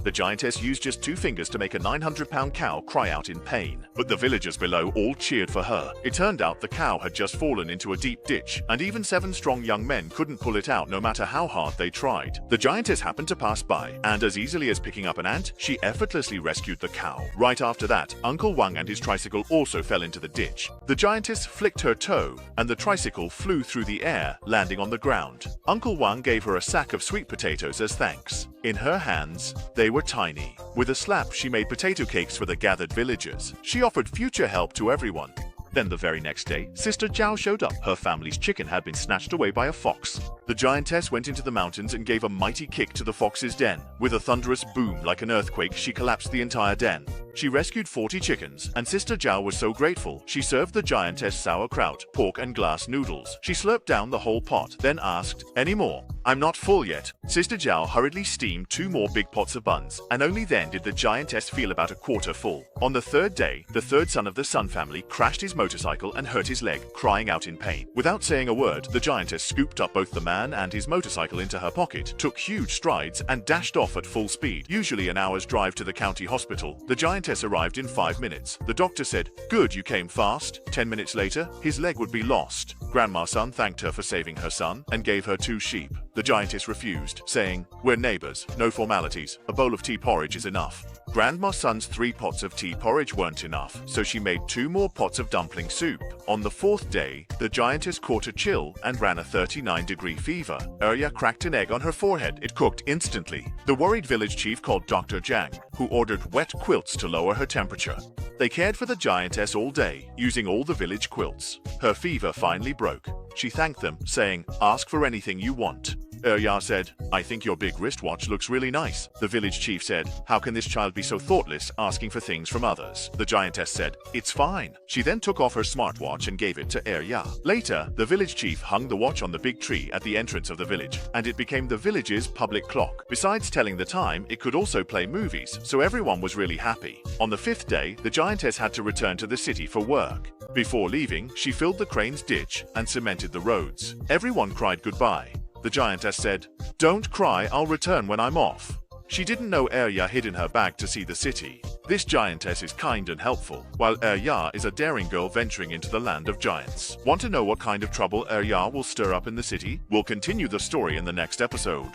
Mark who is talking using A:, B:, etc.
A: The giantess used just 2 fingers to make a 900-pound cow cry out in pain. But the villagers below all cheered for her. It turned out the cow had just fallen into a deep ditch, and even 7 strong young men couldn't pull it out no matter how hard they tried. The giantess happened to pass by, and as easily as picking up an ant, she effortlessly rescued the cow. Right after that, Uncle Wang and his tricycle also fell into the ditch. The giantess flicked her toe, and the tricycle flew through the air, landing on the ground. Uncle Wang gave her a sack of sweet potatoes as thanks. In her hands, they were tiny. With a slap, she made potato cakes for the gathered villagers. She offered future help to everyone. Then the very next day, Sister Zhao showed up. Her family's chicken had been snatched away by a fox. The giantess went into the mountains and gave a mighty kick to the fox's den. With a thunderous boom like an earthquake, she collapsed the entire den. She rescued 40 chickens, and Sister Zhao was so grateful, she served the giantess sauerkraut, pork and glass noodles. She slurped down the whole pot, then asked, "Any more?" "I'm not full yet." Sister Zhao hurriedly steamed 2 more big pots of buns, and only then did the giantess feel about a quarter full. On the 3rd day, the 3rd son of the Sun family crashed his motorcycle and hurt his leg, crying out in pain. Without saying a word, the giantess scooped up both the man and his motorcycle into her pocket, took huge strides, and dashed off at full speed, usually an hour's drive to the county hospital. The giantess arrived in 5 minutes. The doctor said, "Good, you came fast." 10 minutes later, his leg would be lost. Grandma Sun thanked her for saving her son and gave her 2 sheep. The giantess refused, saying, "We're neighbors, no formalities. A bowl of tea porridge is enough." Grandma Sun's 3 pots of tea porridge weren't enough, so she made 2 more pots of dumpling soup. On the 4th day, the giantess caught a chill and ran a 39-degree fever. Arya cracked an egg on her forehead. It cooked instantly. The worried village chief called Dr. Zhang, who ordered wet quilts to lower her temperature. They cared for the giantess all day, using all the village quilts. Her fever finally broke. She thanked them, saying, "Ask for anything you want." Arya said, "I think your big wristwatch looks really nice." The village chief said, "How can this child be so thoughtless, asking for things from others?" The giantess said, "It's fine." She then took off her smartwatch and gave it to Arya. Later, the village chief hung the watch on the big tree at the entrance of the village, and it became the village's public clock. Besides telling the time, it could also play movies, so everyone was really happy. On the 5th day, the giantess had to return to the city for work. Before leaving, she filled the crane's ditch and cemented the roads. Everyone cried goodbye. The giantess said, "Don't cry, I'll return when I'm off." She didn't know Arya hid in her bag to see the city. This giantess is kind and helpful, while Arya is a daring girl venturing into the land of giants. Want to know what kind of trouble Arya will stir up in the city? We'll continue the story in the next episode.